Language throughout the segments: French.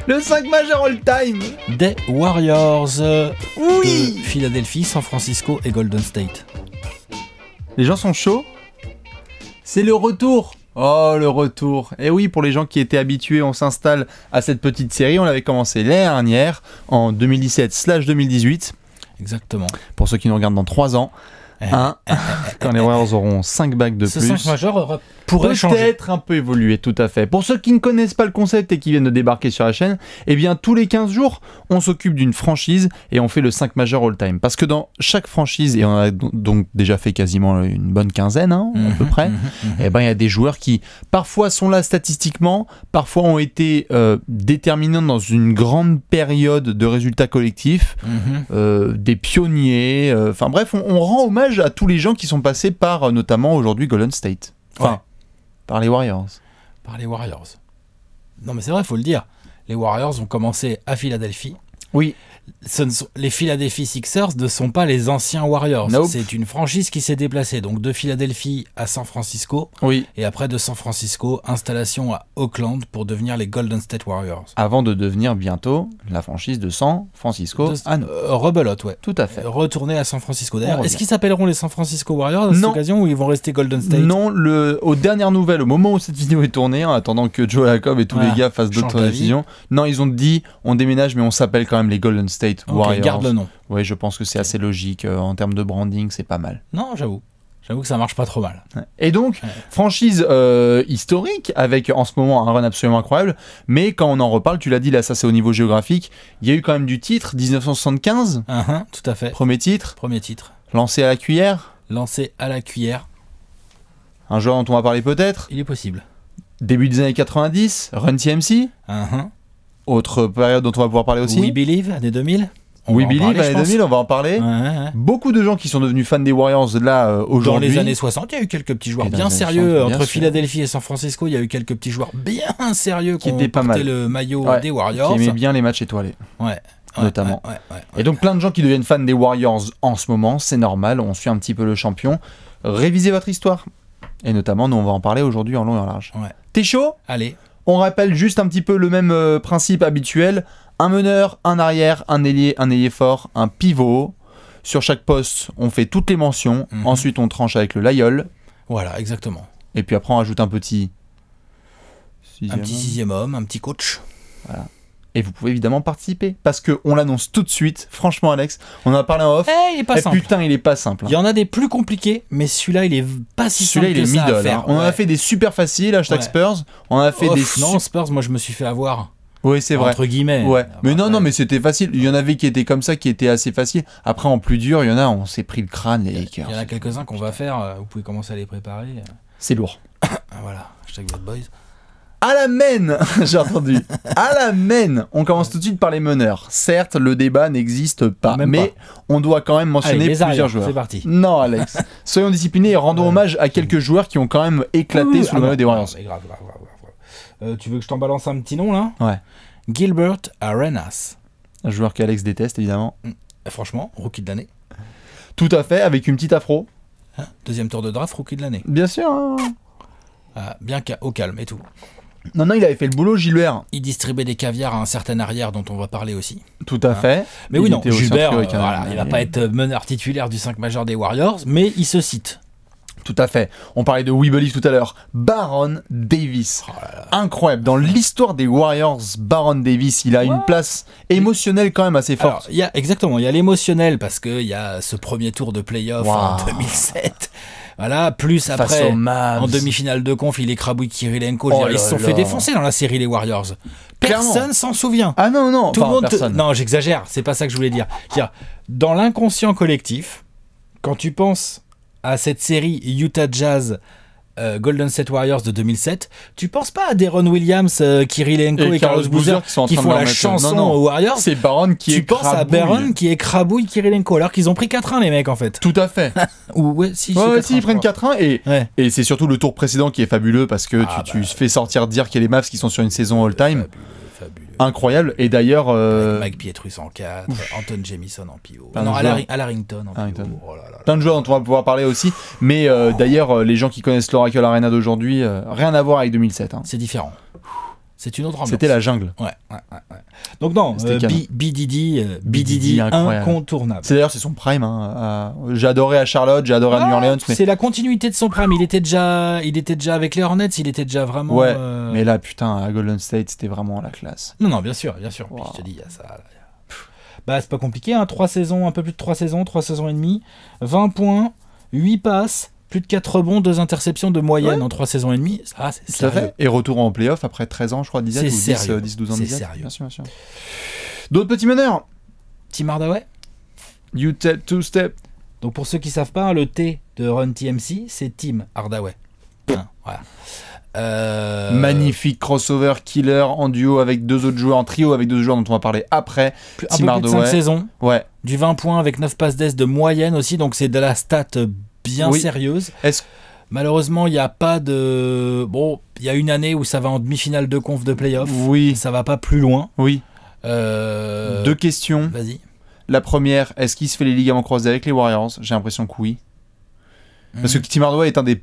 Le 5 majeur all-time des Warriors. Oui De Philadelphie, San Francisco et Golden State. Les gens sont chauds. C'est le retour. Oh, le retour. Et oui, pour les gens qui étaient habitués, on s'installe à cette petite série. On l'avait commencé l'année dernière, en 2017/2018. Exactement. Pour ceux qui nous regardent dans 3 ans. Quand les Warriors auront 5 bagues de Ce plus. 5 majeur pourrait changer. Peut-être un peu évoluer, tout à fait. Pour ceux qui ne connaissent pas le concept et qui viennent de débarquer sur la chaîne, eh bien, tous les 15 jours, on s'occupe d'une franchise et on fait le 5 majeur all-time. Parce que dans chaque franchise, et on a donc déjà fait quasiment une bonne quinzaine, à peu près, eh ben, il y a des joueurs qui, parfois, sont là statistiquement, parfois ont été déterminants dans une grande période de résultats collectifs, des pionniers, enfin bref, on rend hommage à tous les gens qui sont passés par, notamment aujourd'hui, Golden State. Enfin, par les Warriors. Par les Warriors. Non mais c'est vrai, il faut le dire. Les Warriors ont commencé à Philadelphie. Oui. Les Philadelphia Sixers ne sont pas les anciens Warriors. Nope. C'est une franchise qui s'est déplacée. Donc de Philadelphie à San Francisco. Oui. Et après de San Francisco, installation à Oakland pour devenir les Golden State Warriors. Avant de devenir bientôt la franchise de San Francisco. Rebelote, ouais. Tout à fait. Retourner à San Francisco. D'ailleurs, est-ce qu'ils s'appelleront les San Francisco Warriors à cette occasion ou ils vont rester Golden State? Non, aux dernières nouvelles, au moment où cette vidéo est tournée, en attendant que Joe Lacob et tous les gars fassent d'autres décisions, non, ils ont dit on déménage mais on s'appelle quand même les Golden State Warriors. Garde le nom. Oui, je pense que c'est assez logique. En termes de branding, c'est pas mal. Non, j'avoue. J'avoue que ça marche pas trop mal. Et donc, franchise historique, avec en ce moment un run absolument incroyable, mais quand on en reparle, tu l'as dit, là, ça c'est au niveau géographique, il y a eu quand même du titre, 1975. Tout à fait. Premier titre. Premier titre. Lancé à la cuillère. Lancé à la cuillère. Un joueur dont on va parler peut-être. Il est possible. Début des années 90, Run TMC. Autre période dont on va pouvoir parler aussi. We Believe, années 2000. We Believe, années 2000, on va en parler. Beaucoup de gens qui sont devenus fans des Warriors là aujourd'hui. Dans les années 60, il y a eu quelques petits joueurs bien sérieux. Entre Philadelphie et San Francisco, il y a eu quelques petits joueurs bien sérieux qui ont porté le maillot des Warriors. Qui aimaient bien les matchs étoilés. Notamment. Et donc plein de gens qui deviennent fans des Warriors en ce moment, c'est normal, on suit un petit peu le champion. Révisez votre histoire. Et notamment, nous on va en parler aujourd'hui en long et en large. T'es chaud? Allez. On rappelle juste un petit peu le même principe habituel. Un meneur, un arrière, un ailier fort, un pivot. Sur chaque poste, on fait toutes les mentions. Ensuite, on tranche avec le layol. Voilà, exactement. Et puis après, on rajoute un petit... sixième homme, un petit coach. Voilà. Et vous pouvez évidemment participer. Parce qu'on l'annonce tout de suite. Franchement, Alex, on en a parlé en off. Il est pas simple. Putain, il est pas simple. Il y en a des plus compliqués, mais celui-là, il est pas si simple que ça à faire. On en a fait des super faciles, hashtag Spurs. On en a fait des... Non, Spurs, moi, je me suis fait avoir. Oui, c'est vrai. Entre guillemets. Mais non, mais c'était facile. Il y en avait qui étaient comme ça, qui étaient assez faciles. Après, en plus dur, il y en a, on s'est pris le crâne, les Lakers. Il y en a quelques-uns qu'on va faire. Vous pouvez commencer à les préparer. C'est lourd. Voilà. Hashtag Bad Boys. À la main, j'ai entendu. À la main, on commence tout de suite par les meneurs. Certes, le débat n'existe pas, mais on doit quand même mentionner plusieurs joueurs. C'est parti. Non, Alex. Soyons disciplinés et rendons hommage à quelques joueurs qui ont quand même éclaté sous le maillot des Warriors. Grave. Tu veux que je t'en balance un petit nom là? Ouais. Gilbert Arenas. Un joueur qu'Alex déteste évidemment. Franchement, rookie de l'année. Tout à fait, avec une petite afro. Deuxième tour de draft, rookie de l'année. Bien sûr. Bien au calme et tout. Non, il avait fait le boulot, Gilbert. Il distribuait des caviars à un certain arrière dont on va parler aussi. Tout à fait. Mais oui, non, Gilbert, il va pas être meneur titulaire du 5 majeur des Warriors, mais il se cite. Tout à fait. On parlait de We Believe tout à l'heure. Baron Davis. Incroyable. Dans l'histoire des Warriors, Baron Davis, il a une place émotionnelle quand même assez forte. Alors, il y a l'émotionnel parce qu'il y a ce premier tour de playoff en 2007. Voilà, plus après, en demi-finale de conf, il écrabouille Kirilenko. Ils se sont fait défoncer dans la série, les Warriors. Personne s'en souvient. Ah non. Tout le monde personne. Non, j'exagère, c'est pas ça que je voulais dire. Dans l'inconscient collectif, quand tu penses à cette série Utah Jazz Golden State Warriors de 2007, tu penses pas à Deron Williams, Kirilenko et Carlos Boozer qui font la chanson aux Warriors. C'est Baron qui tu penses à Baron qui écrabouille Kirilenko alors qu'ils ont pris 4-1 les mecs en fait. Tout à fait. Ils prennent 4-1 et c'est surtout le tour précédent qui est fabuleux parce que tu fais sortir dire qu'il y a les Mavs qui sont sur une saison all-time. Fabuleux. Incroyable. Et d'ailleurs... Mike Pietrus en 4, Anton Jamison en pivot. Al Harrington en pivot. Plein de joueurs dont on va pouvoir parler aussi. Mais d'ailleurs, les gens qui connaissent l'Oracle Arena d'aujourd'hui, rien à voir avec 2007. C'est différent. C'est une autre ambiance. C'était la jungle. Ouais. Donc non, C'était canon. BDD incroyable. incontournable. C'est d'ailleurs c'est son prime. J'ai adoré à Charlotte, j'ai adoré à New Orleans. Mais... C'est la continuité de son prime. Il était déjà avec les Hornets, il était déjà vraiment. Ouais. Mais là, putain, à Golden State, c'était vraiment la classe. Non, bien sûr. Wow. Puis je te dis, il y a ça. Là. Bah, c'est pas compliqué, hein. 3 saisons, un peu plus de 3 saisons et demie, 20 points, 8 passes, plus de 4 rebonds, 2 interceptions de moyenne en 3 saisons et demie. Ça, c'est Tout à sérieux. fait. Et retour en playoff après 13 ans, je crois, 17 C'est ou sérieux. 10-12 ans C'est de sérieux. Bien sûr. D'autres petits meneurs. Tim Hardaway. You tell two step. Donc pour ceux qui savent pas, le T de Run TMC, c'est Tim Hardaway. Hein, voilà. Magnifique crossover killer en duo avec 2 autres joueurs, en trio avec 2 autres joueurs dont on va parler après. Un Tim peu plus de 5 Hardaway. saisons. Ouais. Du 20 points avec 9 passes d'aise de moyenne aussi, donc c'est de la stat bien Oui. sérieuse. Est-ce Malheureusement, il n'y a pas de... Bon, il y a une année où ça va en demi-finale de conf de playoff. Oui. Ça va pas plus loin. Oui. 2 2 questions. Vas-y. La première, est-ce qu'il se fait les ligaments croisés avec les Warriors? J'ai l'impression que oui. Parce que Tim Hardaway est un des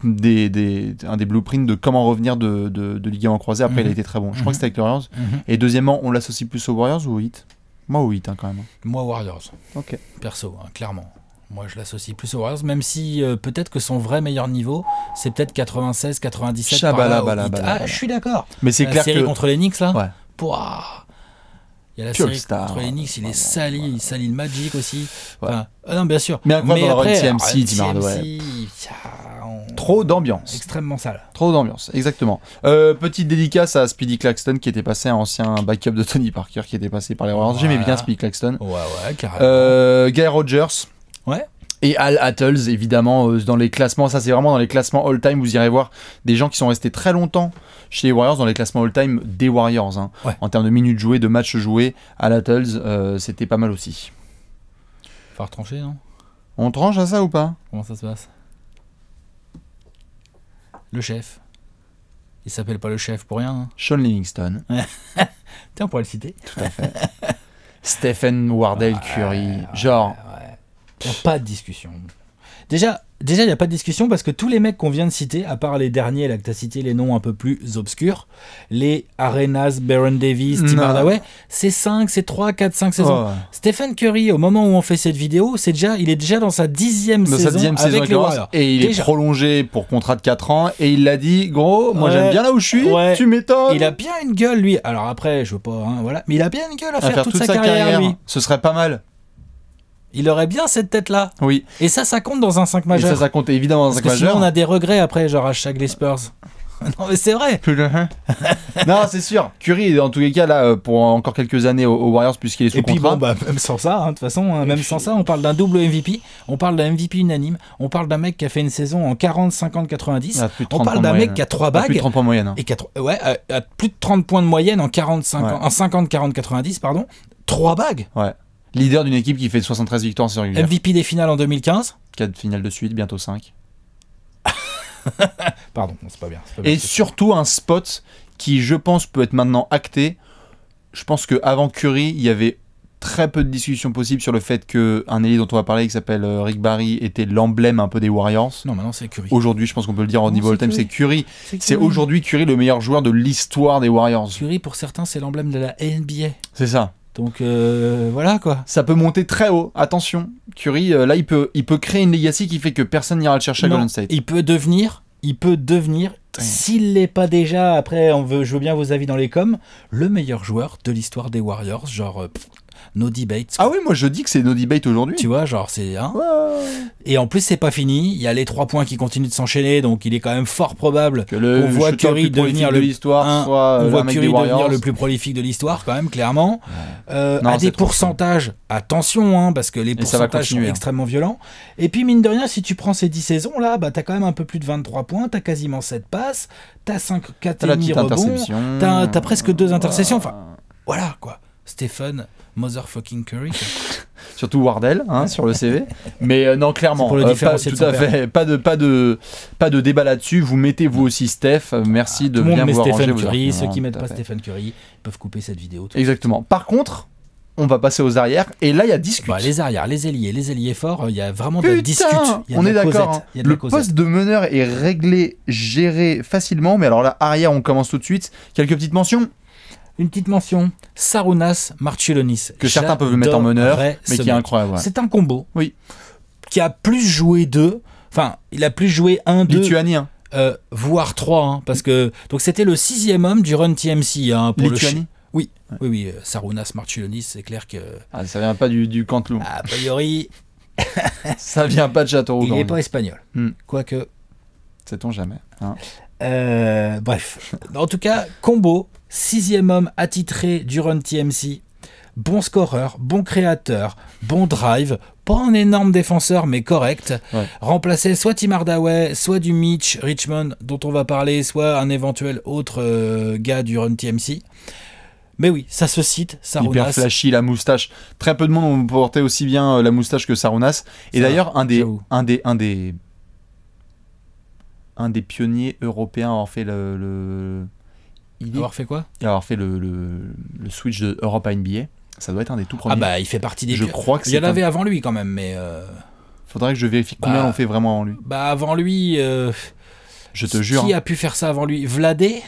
blueprints de comment revenir de ligaments croisés. Après, il a été très bon. Je crois que c'était avec les Warriors. Et deuxièmement, on l'associe plus aux Warriors ou aux Heat? Moi, aux Heat, quand même. Moi, Warriors. Ok. Perso, hein, clairement. Moi, je l'associe plus aux Warriors, même si peut-être que son vrai meilleur niveau, c'est peut-être 96, 97. Je suis d'accord. Mais c'est la clair série que... contre les Knicks, là. Ouais. Pouah. Il y a la Pure série star. contre les Knicks, il est sali, il salit le Magic aussi. Ouais. Enfin, non, bien sûr. Mais incroyable dans après, le run TMC, Tim Hardaway. Trop d'ambiance. Extrêmement sale. Trop d'ambiance, exactement. Petite dédicace à Speedy Claxton qui était passé, un ancien backup de Tony Parker qui était passé par les Warriors. J'aimais bien Speedy Claxton. Ouais, carrément. Guy Rogers. Ouais. Et Al Attles, évidemment, dans les classements. Ça, c'est vraiment dans les classements all-time. Vous irez voir des gens qui sont restés très longtemps chez les Warriors dans les classements all-time des Warriors. Hein. Ouais. En termes de minutes jouées, de matchs joués, Al Attles, c'était pas mal aussi. Faut retrancher, non? On tranche à ça ou pas? Comment ça se passe? Le chef. Il s'appelle pas le chef pour rien. Hein. Sean Livingston. Tiens, on pourrait le citer. Tout à fait. Stephen Wardell Curry. Genre... Il n'y a pas de discussion. Déjà, il n'y a pas de discussion parce que tous les mecs qu'on vient de citer, à part les derniers, là que tu as cité les noms un peu plus obscurs, les Arenas, Baron Davis, Tim Hardaway, c'est 5, c'est 3, 4, 5 saisons. Oh. Stephen Curry, au moment où on fait cette vidéo, il est déjà dans sa 10e saison avec les Warriors. Et il est prolongé pour contrat de 4 ans. Et il l'a dit, gros, moi j'aime bien là où je suis, tu m'étonnes. Il a bien une gueule, lui. Alors après, je veux pas, hein, voilà. Mais il a bien une gueule à faire toute sa carrière, lui. Ce serait pas mal. Il aurait bien cette tête-là. Oui. Et ça compte dans un 5 majeur. Et ça compte évidemment dans un 5 majeur. Sinon, on a des regrets après, genre hashtag les Spurs. Non, mais c'est vrai. Non, c'est sûr. Curry, dans tous les cas, là, pour encore quelques années aux Warriors, puisqu'il est sous contrat. Et puis, bon, même sans ça, de toute façon, sans ça, on parle d'un double MVP. On parle d'un MVP unanime. On parle d'un mec qui a fait une saison en 40, 50, 90. On parle d'un mec qui a 3 bagues. Plus de 30 points de moyenne. Hein. Et à plus de 30 points de moyenne en 50, 40, 90, pardon. 3 bagues. Ouais. Leader d'une équipe qui fait 73 victoires en série régulière. MVP des finales en 2015. 4 finales de suite, bientôt 5. Pardon, c'est pas bien. Et surtout un spot qui, je pense, peut être maintenant acté. Je pense qu'avant Curry, il y avait très peu de discussions possibles sur le fait qu'un ailier dont on va parler, qui s'appelle Rick Barry, était l'emblème un peu des Warriors. Non, maintenant c'est Curry. Aujourd'hui, je pense qu'on peut le dire au niveau all-time, c'est Curry. C'est Curry. aujourd'hui Curry le meilleur joueur de l'histoire des Warriors. Curry, pour certains, c'est l'emblème de la NBA. C'est ça. Donc voilà quoi. Ça peut monter très haut. Attention, Curry, là, il peut créer une legacy qui fait que personne n'ira le chercher à Golden State. Il peut devenir, s'il l'est pas déjà, après je veux bien vos avis dans les coms, le meilleur joueur de l'histoire des Warriors, genre no debate. Ah oui, moi je dis que c'est no debate aujourd'hui. Tu vois, genre c'est... Hein et en plus, c'est pas fini. Il y a les 3 points qui continuent de s'enchaîner, donc il est quand même fort probable qu'on voit Curry devenir le plus prolifique de l'histoire, quand même, clairement. À des pourcentages, attention, hein, parce que les pourcentages sont extrêmement violents. Et puis, mine de rien, si tu prends ces 10 saisons, là, bah, t'as quand même un peu plus de 23 points, t'as quasiment 7 passes, t'as 4,5 rebonds, t'as presque 2 interceptions. Enfin, voilà, quoi. Stephen motherfucking Curry. Surtout Wardell sur le CV. Mais non, clairement, pour le différencier tout à fait. Pas de débat là-dessus. Vous mettez vous aussi Steph. Merci de bien vous arranger. Stephen Curry. Ceux qui mettent pas Stephen Curry peuvent couper cette vidéo. Exactement. Par contre, on va passer aux arrières. Et là, il y a discute. Bah, les arrières, les ailiers forts, il y a vraiment de la discute. On est d'accord. Le poste de meneur est réglé, géré facilement. Mais alors là, arrière, on commence tout de suite. Quelques petites mentions. une petite mention. Sarunas Marciulionis. Que certains peuvent le mettre en meneur, J'adorais mais ce qui est mec. incroyable. Ouais. C'est un combo. Oui. Qui a plus joué 2. Enfin, il a plus joué 1, 2. Lituanie. Voire 3. Hein, parce que. Donc c'était le 6e homme du Run TMC. Hein, pour Lituanie. Oui. Ouais. Oui. Sarunas Marciulionis, c'est clair que. Ah, ça vient pas du Cantelou. A priori, Ça vient pas de Châteauroux. il quand n'est même. pas espagnol. Quoique. Sait-on jamais. Hein. Bref. En tout cas, combo, 6e homme attitré du Run TMC. Bon scoreur, bon créateur, bon drive, pas un énorme défenseur mais correct. Ouais. Remplaçait soit Tim Hardaway, soit du Mitch Richmond dont on va parler, soit un éventuel autre gars du Run TMC. Mais oui, ça se cite, Sarunas. Hyper flashy, la moustache. Très peu de monde ont porté aussi bien la moustache que Sarunas. Et Ça, d'ailleurs, j'avoue. un des pionniers européens à avoir fait le switch de Europe à NBA. Ça doit être un des tout premiers. Ah bah il fait partie des Je crois que il y en c'est avait avant lui quand même, mais Faudrait que je vérifie combien l'ont fait vraiment avant lui. bah avant lui Je te jure. qui a pu faire ça avant lui? Vladé?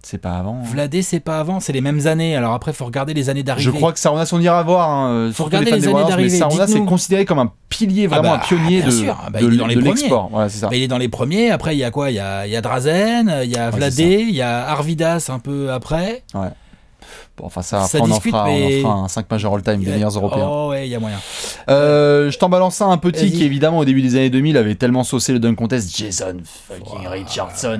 C'est pas avant. Vladé, c'est pas avant, c'est les mêmes années. Alors après, faut regarder les années d'arrivée. Je crois que Sarunas, on ira voir. Hein, Faut surtout regarder fans les des années Warriors, d'arrivée, mais Sarunas dites-nous. est considéré comme un pilier, vraiment un pionnier bien de, sûr. Ah bah, de, il est dans les de premiers. l'export. Voilà, c'est ça. Bah, il est dans les premiers. Après, il y a quoi? Il y a Drazen, il y a Vladé, il y a Arvidas un peu après. Ouais. Bon, enfin, ça, Ça après, discute, on en mais- fera un 5 major all-time des meilleurs européens. Oh ouais, il y a moyen. Je t'en balance un petit Vas-y. qui, évidemment, au début des années 2000, avait tellement saucé le dunk contest. Jason fucking Richardson.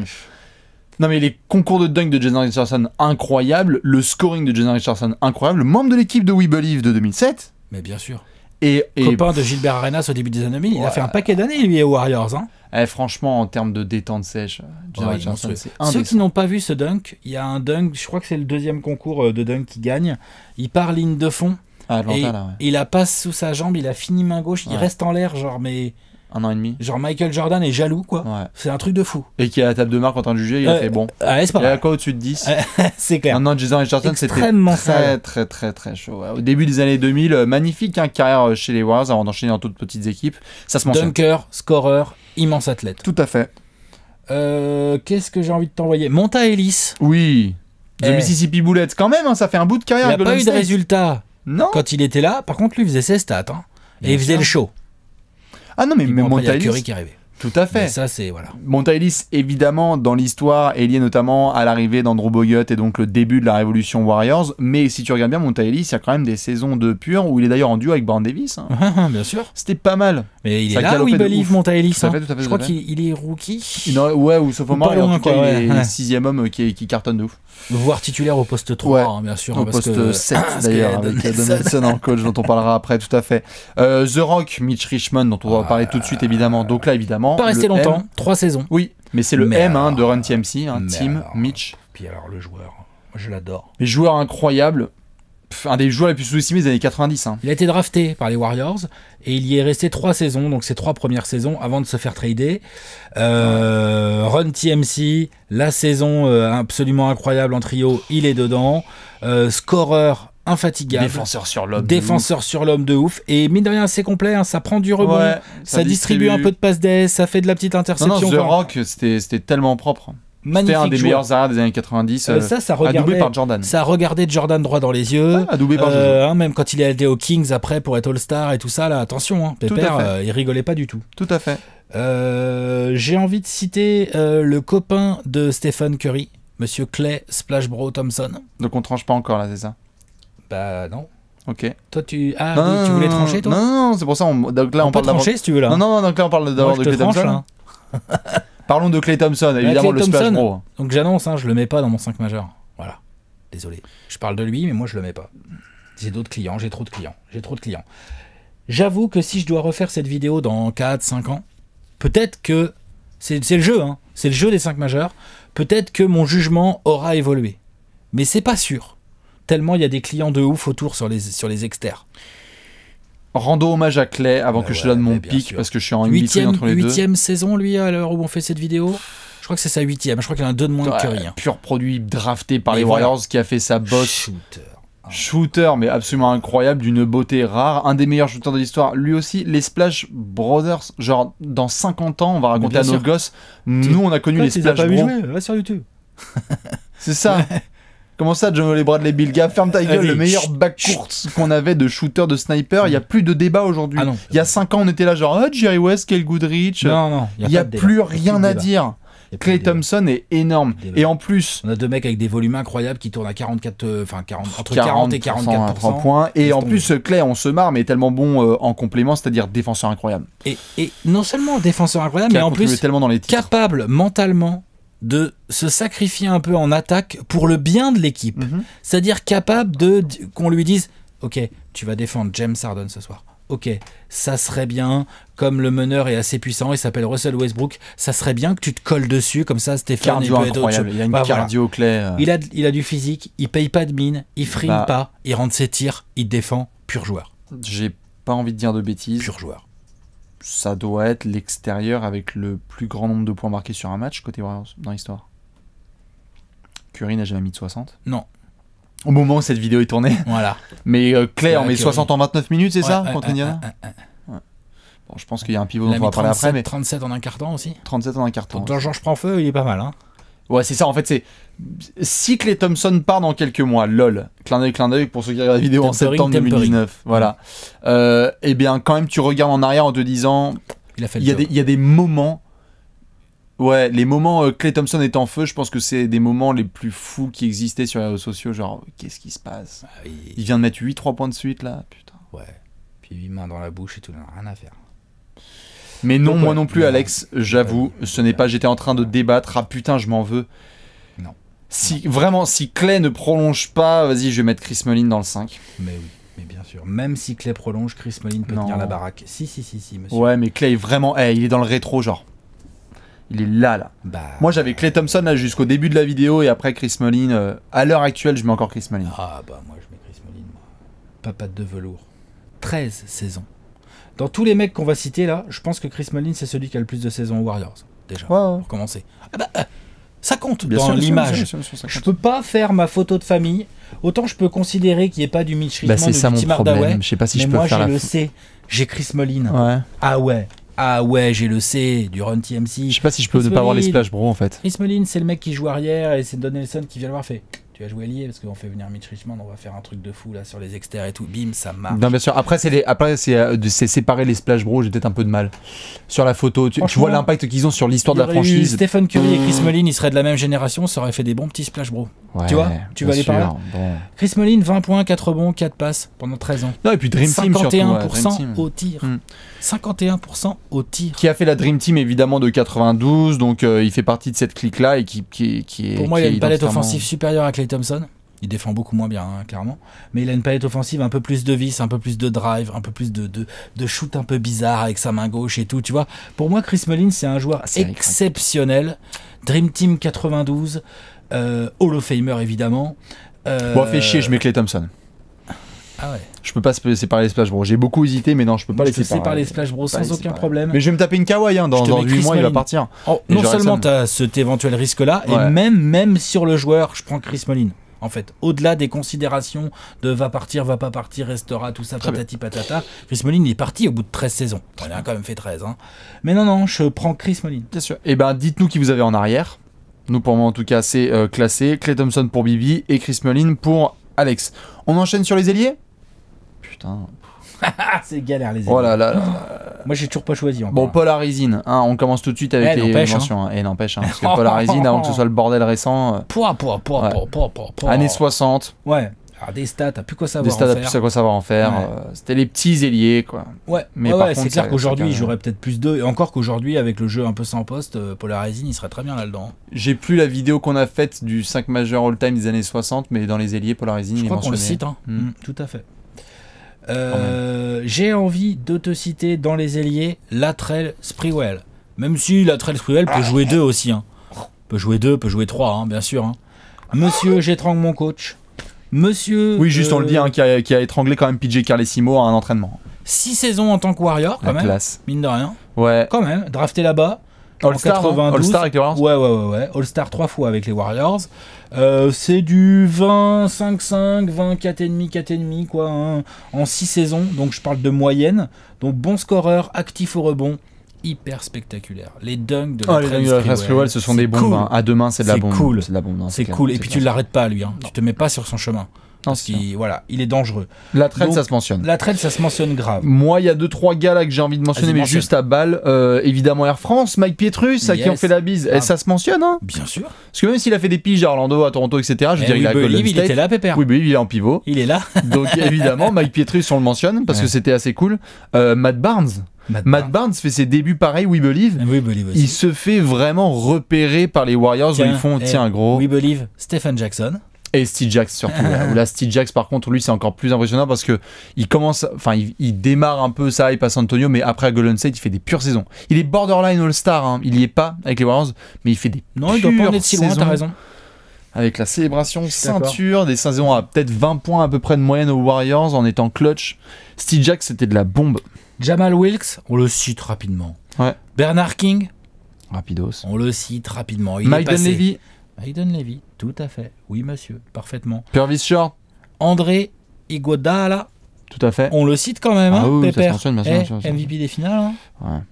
Non, mais les concours de dunk de Jason Richardson, incroyable. Le scoring de Jason Richardson, incroyable. Membre de l'équipe de We Believe de 2007. Mais bien sûr. Et Copain de Gilbert Arenas au début des années 2000, il a Ouais. fait un paquet d'années lui aux Warriors. Hein. franchement, en termes de détente sèche, Jason Ouais, Richardson, monstrueux. c'est Ceux qui indécent. n'ont pas vu ce dunk, il y a un dunk, je crois que c'est le deuxième concours de dunk qui gagne. Il part ligne de fond. À Et Atlanta, là, ouais. il la passe sous sa jambe, il a fini main gauche, il Ouais. reste en l'air, genre, mais. 1 an et demi. Genre Michael Jordan est jaloux, quoi. Ouais. C'est un truc de fou. Et qui est à la table de marque en train de juger, il a fait bon. Ouais, c'est pas Il y a mal. quoi au-dessus de 10 C'est clair. Maintenant, Jason Richardson, c'était Extrêmement très, sale. très, très, très chaud. Ouais. Au début des années 2000, magnifique carrière chez les Warriors avant d'enchaîner dans toutes petites équipes. Ça se mentionne. Dunker, scoreur, immense athlète. Tout à fait. Qu'est-ce que j'ai envie de t'envoyer? Monta Ellis. Oui. The Eh. Mississippi Bullets, quand même, hein, ça fait un bout de Il carrière. n'a à pas Golden eu de State. résultat Non. quand il était là. Par contre, lui faisait ses stats. Hein. Et Bien il faisait sûr. le show. Ah non, mais Puis bon, après, il y a Monta Curry Ellis, qui arrivait. tout à Mais fait. ça, c'est. Voilà. Monta Ellis, évidemment, dans l'histoire, est lié notamment à l'arrivée d'Andrew Bogut et donc le début de la révolution Warriors. Mais si tu regardes bien Monta Ellis, il y a quand même des saisons de pur où il est d'ailleurs en duo avec Brown Davis. Hein. Bien sûr. C'était pas mal. Mais il Ça est là, galopait We de Believe, ouf. Monta Ellis. Tout à fait, hein. tout à fait, Je tout à crois fait. qu'il est rookie. Ouais, ou sophomore, Pas et en loin, tout cas, quoi, il est ouais. 6ème homme qui cartonne de ouf. Voire titulaire au poste 3, Ouais. hein, bien sûr. Au hein, parce poste que- 7 parce d'ailleurs, que avec Donaldson- Donaldson en coach dont on parlera après, tout à fait. The Rock, Mitch Richmond, dont on va parler tout de suite évidemment. Donc là, évidemment. Pas resté le longtemps, M. 3 saisons. Oui, mais c'est le Mais M hein, alors- de Run TMC, mais Team alors- Mitch. Puis alors, le joueur, moi, je l'adore. Mais joueur incroyable. Un des joueurs les plus sous-estimés des années 90. Hein. Il a été drafté par les Warriors et il y est resté 3 saisons, donc ses 3 premières saisons avant de se faire trader. Run TMC, la saison absolument incroyable en trio, il est dedans. Scoreur infatigable. Défenseur sur l'homme. Défenseur sur l'homme de ouf. Et mine de rien, c'est complet, hein, ça prend du rebond, Ouais, ça distribue un peu de passes d'ess, ça fait de la petite Non, interception. non, The Enfin, Rock, c'était tellement propre. C'était magnifique un des joueur. meilleurs arrières des années 90. Ça adoubé regardait, par Jordan. ça regardait Jordan droit dans les yeux. Ouais, adoubé par Jojo. Hein, même quand il est allé aux Kings après pour être All-Star et tout ça, là, attention, hein, Tout à Pépère, fait. il rigolait pas du tout. Tout à fait. J'ai envie de citer le copain de Stephen Curry, Monsieur Clay Splash Bro Thompson. Donc on tranche pas encore là, c'est ça? Bah non. Ok. Toi, tu voulais trancher, toi? Non, c'est pour ça. Donc là, On on peut parle d'abord. trancher si tu veux, là. Non, donc là, on parle d'abord Moi, de je te Klay tranche, Thompson. là. Parlons de Klay Thompson, évidemment, Klay le Splash Thompson. Bro. Donc j'annonce, hein, je le mets pas dans mon 5 majeur. Voilà. Désolé. Je parle de lui, mais moi, je le mets pas. J'ai d'autres clients, j'ai trop de clients. J'avoue que si je dois refaire cette vidéo dans 4-5 ans, peut-être que c'est le jeu, hein. C'est le jeu des 5 majeurs. Peut-être que mon jugement aura évolué. Mais c'est pas sûr. Tellement il y a des clients de ouf autour sur les exters. Rando hommage à Klay avant Bah que je te ouais, donne mon mais bien pic sûr. parce que je suis en in-between entre les deux. 8e saison, lui, à l'heure où on fait cette vidéo. Je crois que c'est sa 8e. Je crois qu'il en a 2 de moins que Curry. Ouais, hein. pur produit drafté par Mais les voilà. Warriors qui a fait sa bosse. Shooter. Shooter, mais absolument incroyable, d'une beauté rare. Un des meilleurs shooters de l'histoire. Lui aussi, les Splash Brothers, genre dans 50 ans, on va raconter bien à nos sûr. gosses. Nous, on a connu les Tu les as Splash pas vu Bros. jouer, va sur YouTube. C'est ça. Comment ça, John Bradley Bilga? Ferme ta gueule, Vas-y, le meilleur chut, backcourt qu'on avait de shooter, de sniper, il n'y a plus de débat aujourd'hui. Ah non. Il y a 5 ans, on était là genre, Jerry West, Kyle Goodrich. Non, Il n'y a plus rien à dire. Il y a plus Klay de débat. Thompson est énorme. Débat. Et en plus, On a deux mecs avec des volumes incroyables qui tournent à 40, entre 40 et 44%. à 3 points. Et Laisse en tomber. plus, Klay, on se marre, mais est tellement bon en complément, c'est-à-dire défenseur incroyable. Et non seulement défenseur incroyable, Qui mais a en contribué plus tellement dans les titres. capable mentalement de se sacrifier un peu en attaque pour le bien de l'équipe. Mhm. C'est-à-dire capable qu'on lui dise « Ok, tu vas défendre James Harden ce soir. Ok, ça serait bien, comme le meneur est assez puissant, il s'appelle Russell Westbrook, ça serait bien que tu te colles dessus, comme ça Stéphane Cardio peut être autre incroyable. chose. Il a une Bah, voilà. cardio Klay. Il a du physique, il paye pas de mine, il frime Bah. pas, il rentre ses tirs, il défend, pur joueur. J'ai pas envie de dire de bêtises. Pur joueur. Ça doit être l'extérieur avec le plus grand nombre de points marqués sur un match côté Warriors dans l'histoire. Curry n'a jamais mis de 60. Non, Au moment où cette vidéo est tournée. voilà. Mais Klay en met Curry. 60 en 29 minutes, c'est ça, Ouais, contre ouais, Indiana ouais. Bon, je pense qu'il y a un pivot Il dont a on va mis parler après, mais 37 en un quart-temps aussi. 37 en un carton. Dans Georges Prend-Feu, il est pas mal. Hein. Ouais, c'est ça, en fait, c'est... Si Klay Thompson part dans quelques mois, lol, clin d'œil pour ceux qui regardent la vidéo en septembre 2019, voilà. Eh bien, quand même, tu regardes en arrière en te disant... Il a fait Il le y a job. il y a des moments... Ouais, les moments Klay Thompson est en feu, je pense que c'est des moments les plus fous qui existaient sur les réseaux sociaux, genre, qu'est-ce qui se passe? Ah oui. Il vient de mettre 8-3 points de suite, là, putain. Ouais. Puis 8 mains dans la bouche et tout, rien à faire. Mais non, Donc, moi ouais. non plus, Non. Alex, j'avoue, ce n'est pas... J'étais en train de débattre, ah putain, je m'en veux. Non. Si Klay ne prolonge pas, vas-y, je vais mettre Chris Mullin dans le 5. Mais oui, mais bien sûr. Même si Klay prolonge, Chris Mullin peut Non. tenir la baraque. Si, monsieur. Ouais, mais Klay est vraiment... il est dans le rétro, genre. Il est là. Bah, Moi, j'avais Klay Thompson là jusqu'au début de la vidéo et après Chris Mullin. À l'heure actuelle, je mets encore Chris Mullin. Ah bah moi je mets Chris Mullin. Moi. Papate de velours. 13 saisons. Dans tous les mecs qu'on va citer là, je pense que Chris Mullin c'est celui qui a le plus de saisons aux Warriors. Déjà, Ouais. pour commencer. Ah bah, ça compte Bien dans sûr, l'image. bien sûr, ça Je compte. peux pas faire ma photo de famille. Autant je peux considérer qu'il n'y ait pas du Mitch Bah, Richmond c'est ça ou du mon Tim Hardaway. problème. Je sais pas si Mais je peux moi faire j'ai la... le C. J'ai Chris Mullin. Ouais. Ah ouais, j'ai le C du Run TMC. Je sais pas si je peux Chris ne pas avoir les Mullin. splash bro en fait. Chris Mullin, c'est le mec qui joue arrière et c'est Don Nelson qui vient le voir fait. Tu vas jouer ailier parce qu'on fait venir Mitch Richmond, on va faire un truc de fou là sur les extérieurs et tout. Bim, ça marche. Non, bien sûr. Après, c'est séparer les splash bro. J'ai peut-être un peu de mal sur la photo. Tu Franchement, vois l'impact qu'ils ont sur l'histoire Il de y la aurait eu franchise. Stephen Curry et Chris Mullin, ils seraient de la même génération, ça aurait fait des bons petits splash bro. Ouais, tu vois, tu vas bien aller par là. sûr. Bon. Chris Mullin, 20 points, 4 rebonds, 4 passes pendant 13 ans. Non, et puis Dream Team surtout. 51% Dream Team. au tir. Hmm. 51% au tir. Qui a fait la Dream Team évidemment de 92, donc il fait partie de cette clique là et qui est. Pour moi, il qui a est une palette identitairement- offensive supérieure à Klay Thompson. Il défend beaucoup moins bien, hein, clairement. Mais il a une palette offensive un peu plus de vis, un peu plus de drive, un peu plus de shoot un peu bizarre avec sa main gauche et tout. Tu vois, pour moi, Chris Mullin, c'est un joueur c'est ric-rac. exceptionnel. Dream Team 92, Hall of Famer évidemment. Bon, fait chier, je mets Klay Thompson. Ah ouais. Je peux pas séparer les splash bro. J'ai beaucoup hésité, mais non, je peux pas Je les te séparer. séparer les Splash Bros Pas sans les aucun séparer. problème. Mais je vais me taper une kawaii, hein. Dans Je te mets 8 Chris mois, il va Mullin. partir. Oh, Et non j'aurais seulement Son. tu as cet éventuel risque-là, Ouais. et même sur le joueur, je prends Chris Mullin. En fait, au-delà des considérations de va partir, va pas partir, restera, tout ça, Très patati patata, Chris Mullin il est parti au bout de 13 saisons. Il a quand même fait 13. Hein. Mais non, je prends Chris Mullin. Bien sûr. Et ben, dites-nous qui vous avez en arrière. Nous, pour moi, en tout cas, c'est classé. Klay Thompson pour Bibi et Chris Mullin pour Alex. On enchaîne sur les ailiers. Putain. Ah, c'est galère les amis. Oh là là. Moi j'ai toujours pas choisi encore. Bon, Paul Arizine, hein, on commence tout de suite avec Eh, les n'empêche, mentions. Hein. Et n'empêche, hein, parce que Paul Arizine, avant que ce soit le bordel récent, Pouah. années 60, Ouais. Alors des stats, t'as plus quoi savoir des stades en à faire. plus à quoi savoir en faire. Ouais. C'était les petits ailiers, quoi. Ouais, Mais ouais, par ouais, contre, c'est clair ça- qu'aujourd'hui, ça- j'aurais peut-être plus d'eux. Et encore qu'aujourd'hui, avec le jeu un peu sans poste, Paul Arizine, il serait très bien là-dedans. J'ai plus la vidéo qu'on a faite du 5 majeur all-time des années 60, mais dans les ailiers, Paul Arizine, Je il est crois qu'on le mentionné. cite, hein. Mm. Tout à fait. J'ai envie de te citer dans les ailiers Latrell Sprewell. Même si Latrell Sprewell peut jouer 2 aussi. Hein. Peut jouer 2, peut jouer 3, hein, bien sûr. Hein. Monsieur, j'étrangle mon coach. Monsieur. Oui, juste on le dit, hein, qui a étranglé quand même PJ Carlesimo à un entraînement. 6 saisons en tant que Warrior, quand La même. classe. Mine de rien. Ouais. Quand même. Drafté là-bas. En All-Star, 92. All-Star avec les Warriors. Ouais. All-Star 3 fois avec les Warriors. C'est du 20, 5-5, 20, 4,5, quoi, hein, en 6 saisons. Donc je parle de moyenne. Donc bon scoreur, actif au rebond, hyper spectaculaires. Les dunks de Les dunks de la Sprewell, ce sont des bombes. Cool. Hein. À deux mains, c'est de la bombe. Cool. C'est de la bombe. Non, c'est cool. Et puis tu l'arrêtes pas, lui. Hein. Non. Tu te mets pas sur son chemin. Parce qu'il il est dangereux. La traîne, ça se mentionne. La traîne, ça se mentionne grave. Moi, il y a 2-3 gars là que j'ai envie de mentionner, mais juste à balle. Évidemment, Air France, Mike Pietrus, à qui on fait la bise. Et ça se mentionne, hein. Bien sûr. Parce que même s'il a fait des piges à Orlando, à Toronto, etc., je veux dire, il a Golden State. Il était là, Pépère. Oui, il est en pivot. Il est là. Donc, évidemment, Mike Pietrus, on le mentionne, parce que c'était assez cool. Matt Barnes. Matt Barnes fait ses débuts pareil, We Believe. Il se fait vraiment repérer par les Warriors où ils font, tiens, gros. We Believe, Stephen Jackson. Et Steve Jacks surtout. Là, Steve Jacks, par contre, lui, c'est encore plus impressionnant parce que il démarre un peu ça, il passe Antonio, mais après à Golden State, il fait des pures saisons. Il est borderline All-Star, hein. Il y est pas avec les Warriors, mais il fait des pures saisons. Non, il doit pas en être si loin, t'as raison. Avec la célébration ceinture, des saisons à peut-être 20 points à peu près de moyenne aux Warriors en étant clutch. Steve Jacks, c'était de la bombe. Jamal Wilkes, on le cite rapidement. Ouais. Bernard King, rapidos. On le cite rapidement. Mike Dunleavy. Maiden Levy, tout à fait. Oui, monsieur, parfaitement. Purvis Short. André Iguodala. Tout à fait. On le cite quand même, hein, oui, Pépère. bien sûr. MVP des finales. Hein.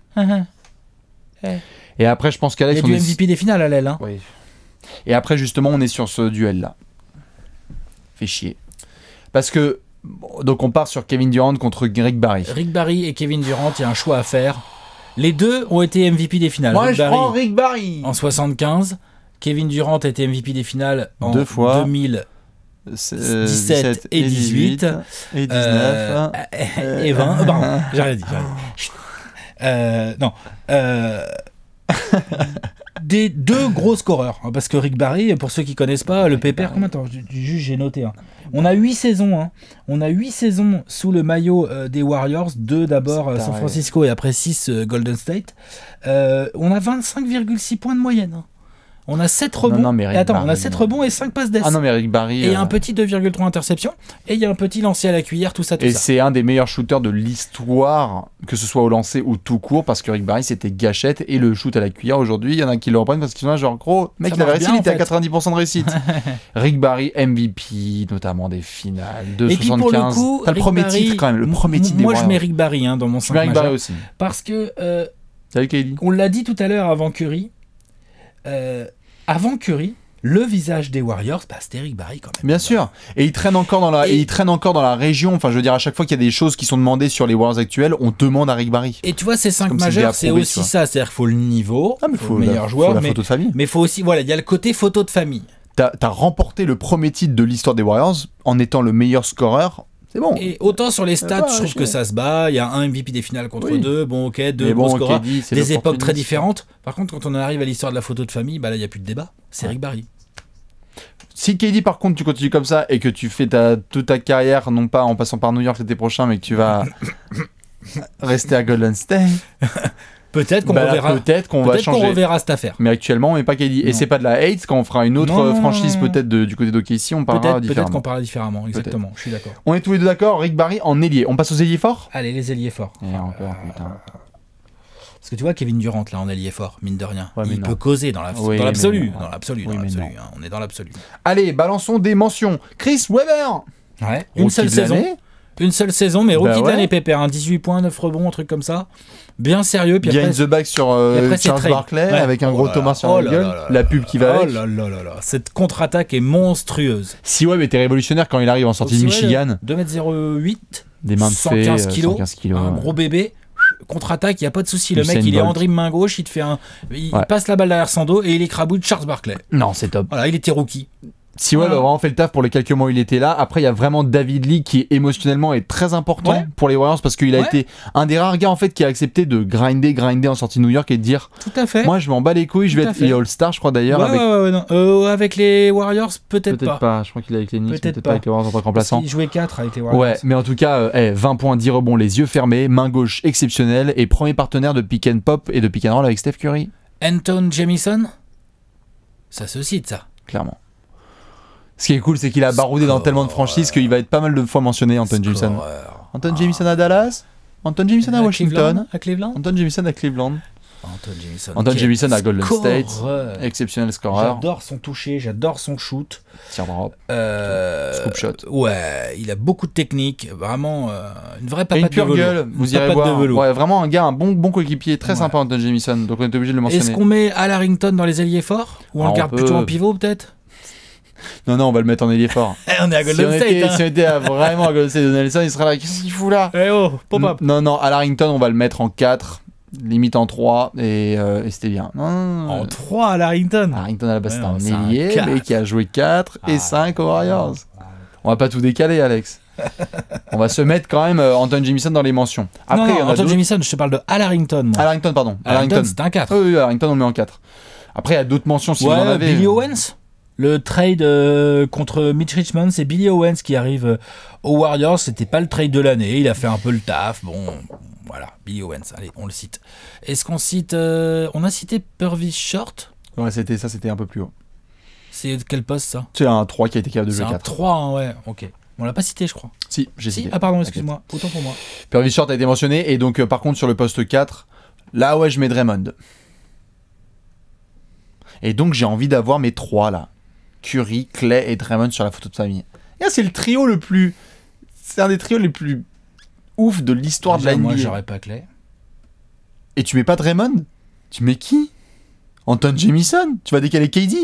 Ouais. Et après, je pense qu'Alex... Il y a du MVP des finales à l'aile. Hein. Oui. Et après, justement, on est sur ce duel-là. Fait chier. Parce que... Donc, on part sur Kevin Durant contre Rick Barry. Rick Barry et Kevin Durant, il y a un choix à faire. Les deux ont été MVP des finales. Moi, je prends Rick Barry. En 75... Kevin Durant a été MVP des finales en 2017 et 18 et 19 et 20. Pardon, j'ai rien dit. Non. Des deux gros scoreurs, hein, parce que Rick Barry, pour ceux qui connaissent pas, le Pépère, comment attends, juste j'ai noté. Hein. On a 8 saisons. Hein. On a 8 saisons sous le maillot des Warriors, 2 d'abord San Francisco et après 6 Golden State. On a 25,6 points de moyenne. Hein. On a 7 rebonds. On a 7 rebonds et 5 passes d'ess. Ah non, mais Rick Barry. Et un petit 2,3 interceptions. Et il y a un petit lancé à la cuillère, tout ça. Et c'est un des meilleurs shooters de l'histoire, que ce soit au lancer ou tout court, parce que Rick Barry, c'était gâchette. Et le shoot à la cuillère, aujourd'hui, il y en a qui le reprennent parce qu'ils sont là, genre, gros, mec, il avait réussi, il était à 90% de réussite. Rick Barry, MVP, notamment des finales, de 75. Et puis pour le coup, t'as le premier titre quand même, le premier titre des Warriors. Moi, je mets Rick Barry dans mon 5 majeur. Rick Barry aussi. Parce que. Salut, Kelly. On l'a dit tout à l'heure avant Curry. Avant Curry, le visage des Warriors, c'était Rick Barry quand même. Bien sûr. Et il traîne encore dans la, il traîne encore dans la région. Enfin, je veux dire, à chaque fois qu'il y a des choses qui sont demandées sur les Warriors actuels, on demande à Rick Barry. Et tu vois, ces 5 majeurs, c'est aussi ça. C'est-à-dire qu'il faut le niveau, il faut le meilleur joueur, faut la photo de famille. Mais il faut aussi, voilà, il y a le côté photo de famille. T'as remporté le premier titre de l'histoire des Warriors en étant le meilleur scoreur. C'est bon. Et autant sur les stats, je trouve que ça se bat. Il y a un MVP des finales contre 2. Bon, ok, 2 bons scoreurs. Des époques très différentes. Par contre, quand on arrive à l'histoire de la photo de famille, là, il n'y a plus de débat. C'est Rick Barry. Si KD, par contre, tu continues comme ça et que tu fais toute ta carrière, non pas en passant par New York l'été prochain, mais que tu vas rester à Golden State. Peut-être qu'on reverra. Peut-être qu'on va changer. Qu'on reverra cette affaire. Mais actuellement, on met pas KD. Et c'est pas de la hate. Quand on fera une autre franchise, peut-être du côté d'OKC, on parlera différemment. Peut-être qu'on parlera différemment. Exactement. Je suis d'accord. On est tous les deux d'accord. Rick Barry en ailier. On passe aux ailiers forts. Allez, les ailiers forts. Et encore, putain. Parce que tu vois, Kevin Durant, là, en ailier fort, mine de rien. Ouais, il peut causer dans l'absolu. Dans l'absolu. Hein. On est dans l'absolu. Allez, balançons des mentions. Chris Webber. Ouais. Une seule saison. Une seule saison, mais rookie de l'année, Pépère. 18 points, 9 rebonds, un truc comme ça. Bien sérieux. Puis Gain the back sur Charles Barkley avec un gros Thomas sur la gueule. La pub qui va avec. Cette contre-attaque est monstrueuse. Si Webb était révolutionnaire quand il arrive en sortie de Michigan. 2m08. Des mains de 115 kilos. Un gros bébé. Contre-attaque, il n'y a pas de souci. Le mec, il est en dribble main gauche, il te fait il passe la balle derrière son dos et il écrabouille Charles Barkley. Non, c'est top. Voilà, il était rookie. Si Webb a vraiment fait le taf pour les quelques mois où il était là. Après, il y a vraiment David Lee qui émotionnellement est très important pour les Warriors parce qu'il a été un des rares gars en fait qui a accepté de grinder en sortie de New York et de dire tout à fait. Moi, je m'en bats les couilles, je vais être All-Star, je crois d'ailleurs. Avec les Warriors, peut-être pas. Je crois qu'il est avec les Knicks, peut-être pas avec les Warriors en tant que remplaçant. Il jouait 4 avec les Warriors. Ouais, mais en tout cas, 20 points, 10 rebonds, les yeux fermés, main gauche exceptionnelle et premier partenaire de pick and pop et de pick and roll avec Steph Curry. Anton Jamison, ça se cite ça. Clairement. Ce qui est cool, c'est qu'il a baroudé dans tellement de franchises qu'il va être pas mal de fois mentionné, Anton Jamison. Anton Jamison à Dallas, Anton Jamison à Washington, à Cleveland. Anton Jamison à Cleveland. Anton Jamison à Golden Scoreur. State, exceptionnel scoreur. J'adore son toucher, j'adore son shoot. Tir drop, scoop shot. Ouais, il a beaucoup de technique, vraiment une vraie papate Et une pure de velours. gueule, vous Une irez papate de voir. velours. Ouais, vraiment un gars, un bon coéquipier, très sympa Anton Jamison, donc on est obligé de le mentionner. Est-ce qu'on met Al Harrington dans les ailiers forts ou on le garde plutôt en pivot peut-être? Non, on va le mettre en ailier fort. On est à Golden State. Si on était vraiment à Golden State de Nelson, il serait là, qu'est-ce qu'il fout là? Eh oh, pop-up. Non, à Harrington, on va le mettre en 4, limite en 3, et c'était bien. Non. En 3 à Harrington. Harrington à la base, Ouais, c'est un non, ailier, c'est un mais qui a joué 4 et 5 aux Warriors. On va pas tout décaler, Alex. On va se mettre quand même Anton Jamison dans les mentions. Après, non, il y en a Anton d'autres. Jamison, je te parle de Al Harrington. Moi. Al Harrington, pardon. Al Harrington, c'est un 4. Oui, Harrington, on le met en 4. Après, il y a d'autres mentions si vous en avez. Billy Owens. Le trade contre Mitch Richmond, c'est Billy Owens qui arrive aux Warriors. C'était pas le trade de l'année, il a fait un peu le taf. Bon, voilà, Billy Owens, allez, on le cite. Est-ce qu'on cite... on a cité Purvis Short? Ouais, c'était un peu plus haut. C'est quel poste ça? C'est un 3 qui a été capable de C'est jouer un 4. 3, hein, ouais, ok. On l'a pas cité, je crois. Si, j'ai cité. Ah pardon, excuse-moi, autant pour moi. Purvis Short a été mentionné, et donc par contre sur le poste 4, là ouais, je mets Draymond. Et donc j'ai envie d'avoir mes 3 là. Curry, Clay et Draymond sur la photo de famille. Et là, c'est le trio le plus... C'est un des trios les plus ouf de l'histoire de la NBA. Moi, j'aurais pas Clay. Et tu mets pas Draymond? Tu mets qui? Anton Jamison? Tu vas décaler KD?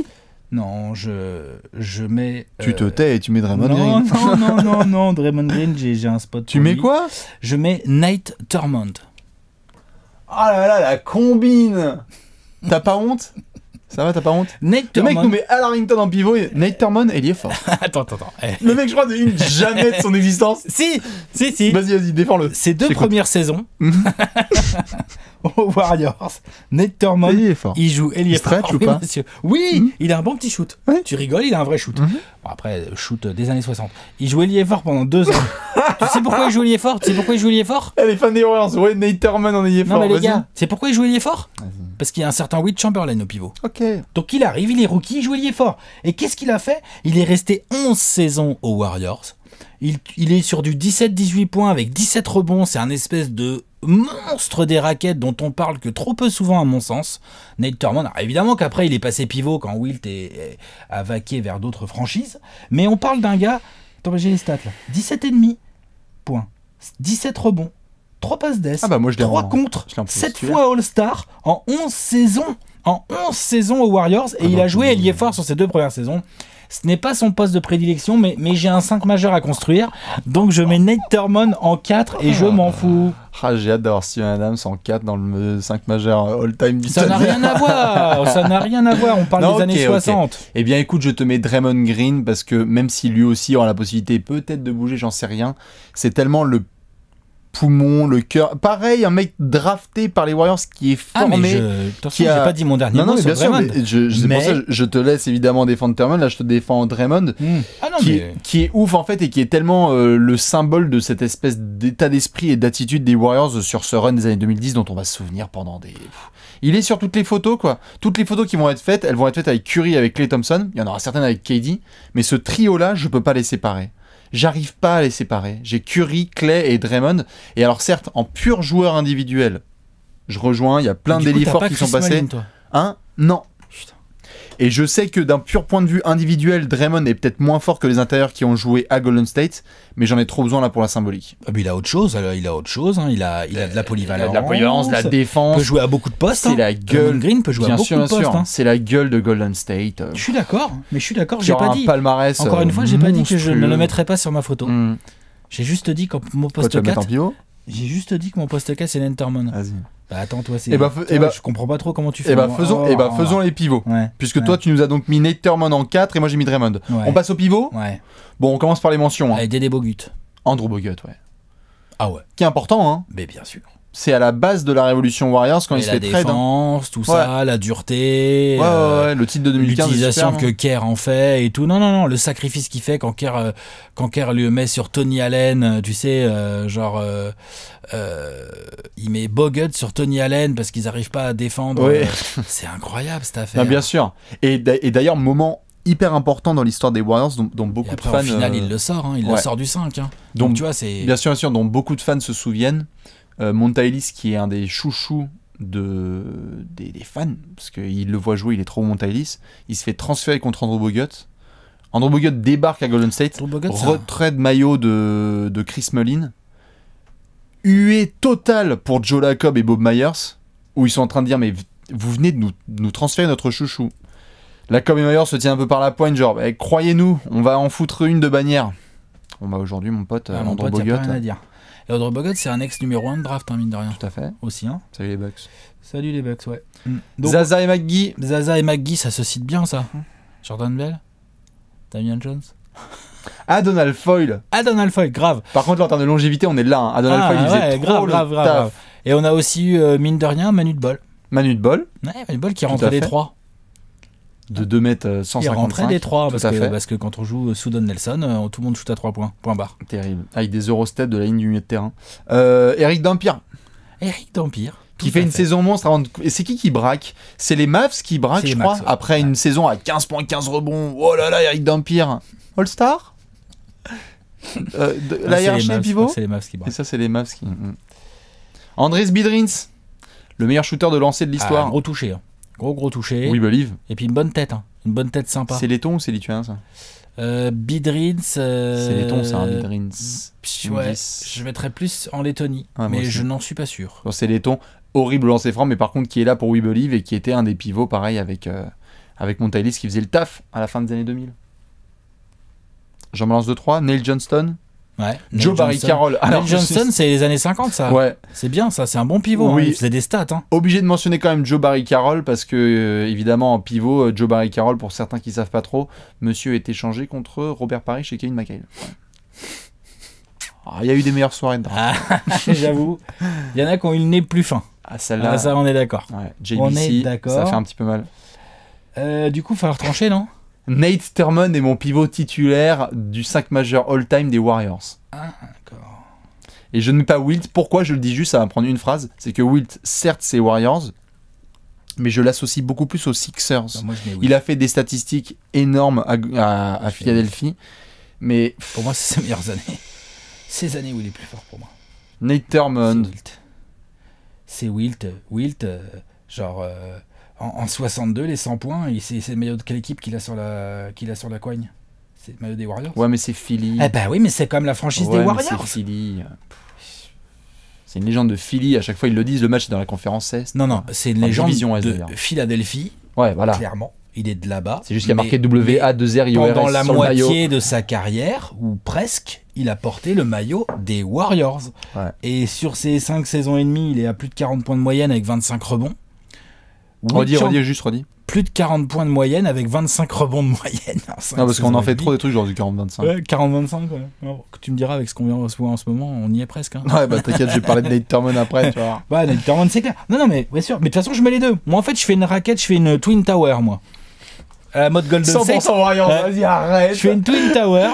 Non, je mets... Tu te tais et tu mets Draymond non, Green. non, Draymond Green, j'ai un spot Tu pour mets lui. quoi? Je mets Nate Thurmond. Ah là là, la combine. T'as pas honte? Ça va, t'as pas honte? Nate Le mec Thurmond... nous met Al Harrington en pivot et Nate Thurmond, il y est fort. Attends. Le mec, je crois, devine jamais de son existence. Si. Vas-y, défends-le. Ces 2 J'écoute. premières saisons aux Warriors, Nate Thurmond, Il est fort. il joue ailier Stretch fort. ou pas? Monsieur. Oui, il a un bon petit shoot. Ouais. Tu rigoles, il a un vrai shoot. Mhm. Bon, après, shoot des années 60. Il joue ailier fort pendant 2 ans. Tu sais pourquoi il joue ailier fort? Tu sais pourquoi il joue ailier fort? Elle est fan des Warriors. Ouais, Nate Thurmond en ayant fort. Non mais les Vas-y. gars, c'est pourquoi il joue ailier fort? Vas-y. Parce qu'il y a un certain Wilt Chamberlain au pivot. Ok. Donc il arrive, il est rookie, il joue ailier fort. Et qu'est-ce qu'il a fait? Il est resté 11 saisons aux Warriors. Il est sur du 17-18 points avec 17 rebonds. C'est un espèce de monstre des raquettes dont on parle que trop peu souvent à mon sens. Nate Thurmond, alors évidemment qu'après il est passé pivot quand Wilt a vaqué vers d'autres franchises. Mais on parle d'un gars, attends, j'ai les stats là, 17,5 points, 17 rebonds, 3 passes d'ess, Ah bah moi je l'ai 3 en- contre, je l'ai en plus 7 titulaire. fois All-Star en 11 saisons. En 11 saisons aux Warriors, et Ah il non, a joué ailier fort sur ses 2 premières saisons. Ce n'est pas son poste de prédilection, mais j'ai un 5 majeur à construire. Donc je mets Nate Thurmond en 4 et je m'en fous. Ah, j'ai hâte d'avoir Steven Adams en 4 dans le 5 majeur all-time. Ça n'a rien à voir. Ça n'a rien à voir. On parle Non, des années ok, ok. 60. Eh bien, écoute, je te mets Draymond Green parce que même si lui aussi aura la possibilité peut-être de bouger, j'en sais rien, c'est tellement le poumon, le cœur. Pareil, un mec drafté par les Warriors qui est Ah, formé. mais attention, qui a- j'ai pas dit mon dernier Non, mot mais sur bien sûr, Draymond. mais c'est Mais- pour ça que je te laisse évidemment défendre Thurmond. Là, je te défends Draymond. Ah non, Qui, mais... qui est ouf en fait et qui est tellement le symbole de cette espèce d'état d'esprit et d'attitude des Warriors sur ce run des années 2010 dont on va se souvenir pendant des... Il est sur toutes les photos quoi. Toutes les photos qui vont être faites, elles vont être faites avec Curry, avec Klay Thompson. Il y en aura certaines avec KD. Mais ce trio là, je peux pas les séparer. J'arrive pas à les séparer. J'ai Curry, Klay et Draymond. Et alors certes, en pur joueur individuel, je rejoins, il y a plein Du coup, d'élits t'as forts pas qui sont Chris passés. Mullin, toi. Hein? Non. Putain. Et je sais que d'un pur point de vue individuel, Draymond est peut-être moins fort que les intérieurs qui ont joué à Golden State, mais j'en ai trop besoin là pour la symbolique. Ah, mais il a autre chose. Il a autre chose. Hein. Il a de la polyvalence. de la Il défense. peut jouer à beaucoup de postes. C'est hein. la Draymond gueule. Green peut jouer à Bien beaucoup sûr, de bien postes. sûr. hein. C'est la gueule de Golden State. Je suis d'accord. Mais je suis d'accord. Qui J'ai aura pas un dit. palmarès. Encore une fois, j'ai pas dit que je ne le monstrueux. mettrais pas sur ma photo. Hmm. J'ai juste dit que mon Quoi, tu poste vas le mettre en 4. pivot? J'ai juste dit que mon poste 4 c'est Nate Thurmond. Vas-y. Bah attends, toi c'est. Eh bah, je comprends pas trop comment tu fais. Et bah moi. faisons les pivots. Ouais. Puisque Ouais. toi tu nous as donc mis Nate Thurmond en 4 et moi j'ai mis Draymond. Ouais. On passe au pivot. Ouais. Bon, on commence par les mentions. Hein. Avec Dédé Bogut. Andrew Bogut, ouais. Ah ouais. Qui est important, hein. Mais bien sûr. C'est à la base de la révolution Warriors quand Et il se la fait trade. Hein. défense, tout ça, la dureté. Ouais, le titre de 2015. L'utilisation est que super, Kerr en fait et tout. Non, le sacrifice qu'il fait quand Kerr lui met sur Tony Allen, tu sais, il met Bogut sur Tony Allen parce qu'ils n'arrivent pas à défendre. Ouais. C'est incroyable cette affaire. Non, bien sûr. Et d'ailleurs, moment hyper important dans l'histoire des Warriors dont Et beaucoup après, de fans. au final, il le sort, hein, il le ouais. sort du 5. Hein. Donc, Donc tu vois, c'est. Bien sûr, dont beaucoup de fans se souviennent. Monta Ellis, qui est un des chouchous des fans, parce qu'il le voit jouer, il est trop Monta Ellis. Il se fait transférer contre Andrew Bogut. Andrew Bogut débarque à Golden State, retrait de maillot de Chris Mullin, huée totale pour Joe Lacob et Bob Myers, où ils sont en train de dire mais vous venez de nous transférer notre chouchou. Lacob et Myers se tiennent un peu par la poigne, genre croyez-nous, on va en foutre une de bannière. Bon bah aujourd'hui mon pote Andrew Bogut. Y a rien à dire. Et Andrew Bogut c'est un ex numéro 1 de draft, mine de rien. Tout à fait. Aussi hein. Salut les Bucks. Salut les Bucks, ouais. Donc, Zaza et McGee. Zaza et McGee, ça se cite bien ça. Jordan Bell, Damian Jones. Donald Foyle. Donald Foyle, grave. Par contre, là, en termes de longévité, on est là. Hein. Donald Foyle, il faisait trop grave. Et on a aussi eu, mine de rien, Manu de Bol. Manu de Bol. Ouais, Manu de Bol qui rentrait des 3. De 2 mètres 155. Il rentrait des 3 parce que quand on joue sous Don Nelson, tout le monde shoot à 3 points. Point barre. Terrible. Avec des Eurostep de la ligne du milieu de terrain. Eric Dampier. Qui fait une saison monstre. Et c'est qui braque? C'est les Mavs qui braquent, je crois. Après une saison à 15 points, 15 rebonds. Oh là là, Eric Dampier. All-Star la hiérarchie pivot. C'est les Mavs qui braquent. Et ça, c'est les Mavs qui. Andris Bidrins, le meilleur shooter de lancer de l'histoire. Gros touché. Hein. Gros touché. We believe. Et puis une bonne tête. Hein. Une bonne tête sympa. C'est laiton ou c'est lituanien ça? Bidrins. C'est laiton, c'est un Bidrins. Ouais, je mettrais plus en Lettonie. Mais je n'en suis pas sûr. Bon, c'est laiton. Horrible lancer franc, mais par contre qui est là pour We Believe et qui était un des pivots pareil avec Monta Ellis qui faisait le taf à la fin des années 2000. J'en balance 2-3. Neil Johnston. Ouais. Joe Barry Carroll. Neil Johnston, c'est les années 50 ça. Ouais. C'est bien ça, c'est un bon pivot. Oui. Hein. Il faisait des stats. Hein. Obligé de mentionner quand même Joe Barry Carroll parce que évidemment en pivot, Joe Barry Carroll, pour certains qui savent pas trop, monsieur est échangé contre Robert Parrish et Kevin McHale. Il y a eu des meilleures soirées dedans. J'avoue. Il y en a qui ont eu le nez plus fin. Celle-là. Ça, on est d'accord. Ouais, JBC, ça fait un petit peu mal. Du coup, il va falloir trancher, non? Nate Thurmond est mon pivot titulaire du 5 majeur all-time des Warriors. Ah, d'accord. Et je ne mets pas Wilt. Pourquoi je le dis juste? Ça va me prendre une phrase. C'est que Wilt, certes, c'est Warriors, mais je l'associe beaucoup plus aux Sixers. Bah, moi, il a fait des statistiques énormes à Philadelphie, mais pour moi, c'est ses meilleures années. Ces années où il est plus fort pour moi. Nate Thurmond. C'est Wilt. Genre en 62, les 100 points, c'est le maillot de quelle équipe qu'il a sur la coigne? C'est le maillot des Warriors. Ouais, mais c'est Philly. Eh ben oui, mais c'est quand même la franchise des Warriors. C'est Philly. C'est une légende de Philly. À chaque fois, ils le disent. Le match est dans la conférence Est. Non, c'est une légende de Philadelphie. Ouais, voilà. Clairement. Il est de là-bas. C'est juste qu'il y a marqué WA2RIORS pendant la sur moitié le maillot. de sa carrière, ou presque, il a porté le maillot des Warriors. Ouais. Et sur ses 5 saisons et demie, il est à plus de 40 points de moyenne avec 25 rebonds. Redis. Plus de 40 points de moyenne avec 25 rebonds de moyenne. Non, parce qu'on en fait trop des trucs genre du 40-25. Ouais, 40-25, ouais. Alors, tu me diras, avec ce qu'on vient de recevoir en ce moment, on y est presque. Hein. Ouais, bah t'inquiète, je vais parler de Nate Thurmond après, tu vois. Ouais, Nate Thurmond, c'est clair. Non, mais bien sûr. Mais de toute façon, je mets les deux. Moi, en fait, je fais une raquette, je fais une Twin Tower, moi. À la mode Golden State. 100% Warriors, vas-y, arrête. Je fais une Twin Tower.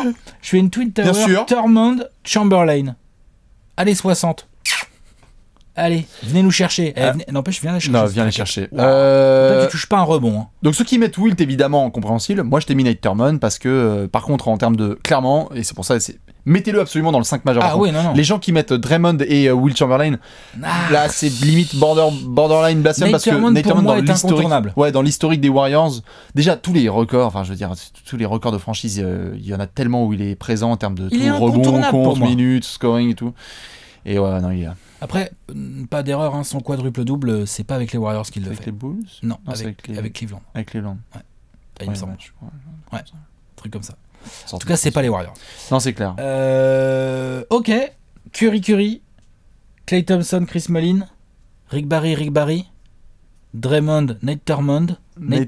Bien sûr. Thurmond, Chamberlain. Allez, 60. Allez, venez nous chercher. N'empêche, viens les chercher. Non, viens les chercher. Toi, tu touches pas un rebond. Hein. Donc, ceux qui mettent Wilt, évidemment, compréhensible. Moi, je t'ai mis Nate Thurmond parce que, par contre, en termes de. Clairement, et c'est pour ça, mettez-le absolument dans le 5 majeur. Ah oui, non. Les gens qui mettent Draymond et Wilt Chamberlain, là, c'est limite borderline blasphème parce que Nate Thurmond, dans l'historique. Ouais, dans l'historique des Warriors, déjà, tous les records, enfin, je veux dire, tous les records de franchise, il y en a tellement où il est présent en termes de rebond, compte, minutes, scoring et tout. Et ouais, non, il est là. Après, pas d'erreur, hein, son quadruple-double, c'est pas avec les Warriors qu'il le fait. Avec les Bulls? Non, avec Cleveland. Avec Cleveland. Ouais. Il me semble. Ouais, truc comme ça. En tout cas, c'est pas les Warriors. Non, c'est clair. Ok. Curry, Klay Thompson, Chris Mullin, Rick Barry, Draymond, Nate Thurmond, Will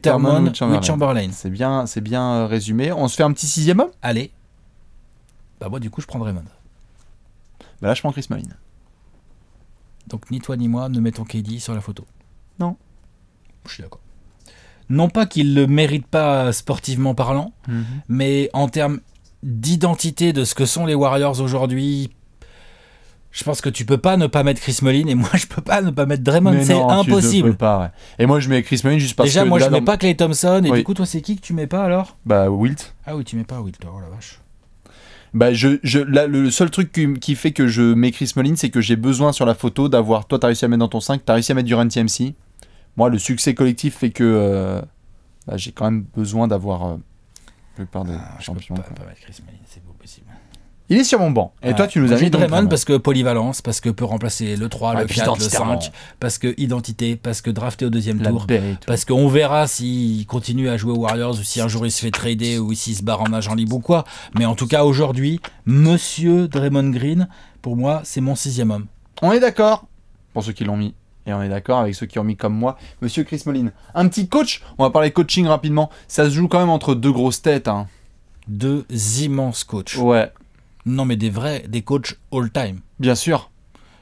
Chamberlain. C'est bien résumé. On se fait un petit 6e homme? Allez. Bah moi, du coup, je prends Draymond. Bah là, je prends Chris Mullin. Donc ni toi ni moi ne mettons KD sur la photo. Non. Je suis d'accord. Non pas qu'il le mérite pas sportivement parlant, mais en termes d'identité de ce que sont les Warriors aujourd'hui, je pense que tu peux pas ne pas mettre Chris Mullin et moi je peux pas ne pas mettre Draymond, c'est impossible. Tu peux pas, ouais. Et moi je mets Chris Mullin juste parce que... Déjà moi je mets pas Klay Thompson et du coup toi c'est qui que tu mets pas alors? Bah Wilt. Ah oui tu mets pas Wilt, oh la vache. Bah, là, le seul truc qui fait que je mets Chris Mullin, c'est que j'ai besoin sur la photo d'avoir. Toi, t'as réussi à mettre dans ton 5, t'as réussi à mettre du Run TMC. Moi, le succès collectif fait que j'ai quand même besoin d'avoir la plupart des champions. Je peux pas mettre Chris Mullin, c'est pas possible. Il est sur mon banc. Et toi, tu nous as mis Draymond parce que polyvalence, parce que peut remplacer le 3, le 4, le 5, carrément. parce que identité, parce que drafté au deuxième tour, parce qu'on verra s'il continue à jouer aux Warriors ou si un jour il se fait trader ou s'il se barre en agent libre ou quoi. Mais en tout cas, aujourd'hui, Monsieur Draymond Green, pour moi, c'est mon 6e homme. On est d'accord, pour ceux qui l'ont mis. Et on est d'accord avec ceux qui ont mis comme moi, Monsieur Chris Mullin. Un petit coach, on va parler coaching rapidement. Ça se joue quand même entre deux grosses têtes. Hein. Deux immenses coachs. Ouais. Non, mais des coachs all-time. Bien sûr.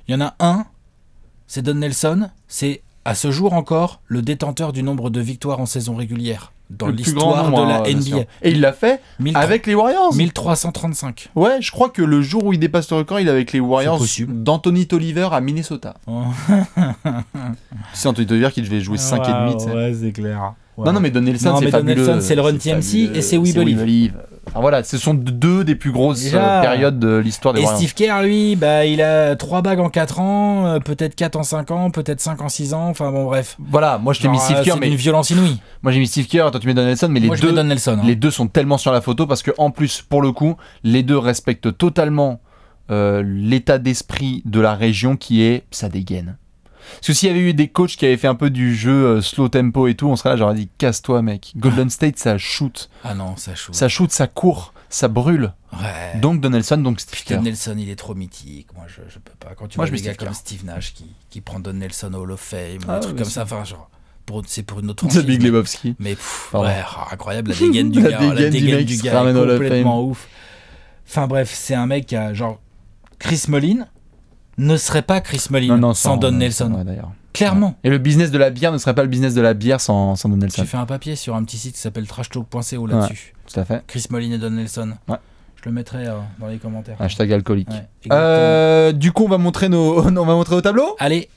Il y en a un, c'est Don Nelson. C'est, à ce jour encore, le détenteur du nombre de victoires en saison régulière dans l'histoire de la NBA. Et il l'a fait avec les Warriors. 1335. Ouais, je crois que le jour où il dépasse le record, il est avec les Warriors d'Anthony Tolliver à Minnesota. Oh. C'est Anthony Tolliver qui devait jouer 5,5. Ouais, c'est clair. Ouais. Non, mais Don Nelson, c'est fabuleux. Don Nelson, c'est le Run TMC et c'est We Believe. Enfin, voilà, ce sont deux des plus grosses périodes de l'histoire des Warriors. Et Steve Kerr, lui, bah, il a 3 bagues en 4 ans, peut-être 4 en 5 ans, peut-être 5 en 6 ans, enfin bon, bref. Voilà, moi je t'ai mis Steve Kerr, mais une violence inouïe. Moi j'ai mis Steve Kerr, toi tu mets Don Nelson, mais les deux sont tellement sur la photo parce que en plus, pour le coup, les deux respectent totalement l'état d'esprit de la région qui est ça dégaine. Parce que s'il y avait eu des coachs qui avaient fait un peu du jeu slow tempo et tout, on serait là, j'aurais dit casse-toi mec. Golden State ça shoot. Ah non, ça shoot. Ça shoot, ça court, ça brûle. Ouais. Donc Don Nelson, donc Steve Kerr. Don Nelson, il est trop mythique. Moi je peux pas. Quand tu vois des gars comme Steve Nash qui prend Don Nelson au Hall of Fame, un truc comme ça, enfin genre. C'est pour une autre franchise. C'est Big Lebowski. Mais incroyable, la dégaine du gars. La dégaine du gars est complètement ouf. Enfin bref, c'est un mec qui a genre Chris Mullin ne serait pas Chris Mullin sans Don Nelson. Ouais, d'ailleurs. Clairement. Ouais. Et le business de la bière ne serait pas le business de la bière sans Don Nelson. J'ai fait un papier sur un petit site qui s'appelle trashtalk.co là-dessus. Ouais, tout à fait. Chris Mullin et Don Nelson. Ouais. Je le mettrai dans les commentaires. Hashtag alcoolique. Ouais, du coup, on va montrer au tableau. Allez.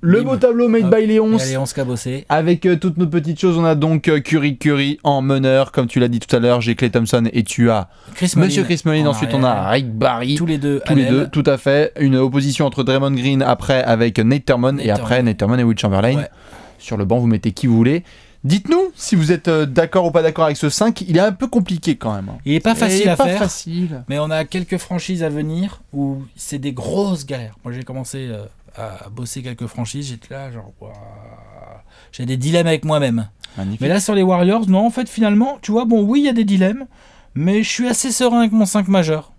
Le beau tableau made by Léonce. Léonce cabossé. Avec toutes nos petites choses, on a donc Curry en meneur, comme tu l'as dit tout à l'heure. J'ai Klay Thompson et tu as Monsieur Chris Mullin. Ensuite, on a Rick Barry. Tous les deux, tout à fait. Une opposition entre Draymond Green après avec Nate Thurmond et après Nate Thurmond et Will Chamberlain. Ouais. Sur le banc, vous mettez qui vous voulez. Dites-nous si vous êtes d'accord ou pas d'accord avec ce 5. Il est un peu compliqué quand même. Il est pas facile à faire. Facile. Mais on a quelques franchises à venir où c'est des grosses galères. Moi, j'ai commencé à bosser quelques franchises. J'étais là, genre, j'ai des dilemmes avec moi-même. Magnifique. Mais là, sur les Warriors, non, en fait, finalement, tu vois, bon, oui, il y a des dilemmes, mais je suis assez serein avec mon 5 majeur.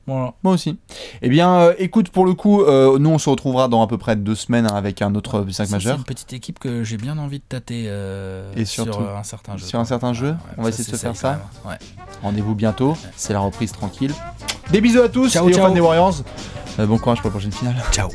Voilà. Moi aussi. Eh bien, écoute, pour le coup, nous, on se retrouvera dans à peu près 2 semaines avec un autre 5 majeur. C'est une petite équipe que j'ai bien envie de tâter et surtout, sur un certain jeu. Sur un certain jeu, on va essayer de se faire ça. Ouais. Rendez-vous bientôt. Ouais. C'est la reprise tranquille. Des bisous à tous. Ciao, et aux fans des Warriors. Bon courage pour la prochaine finale. Ciao.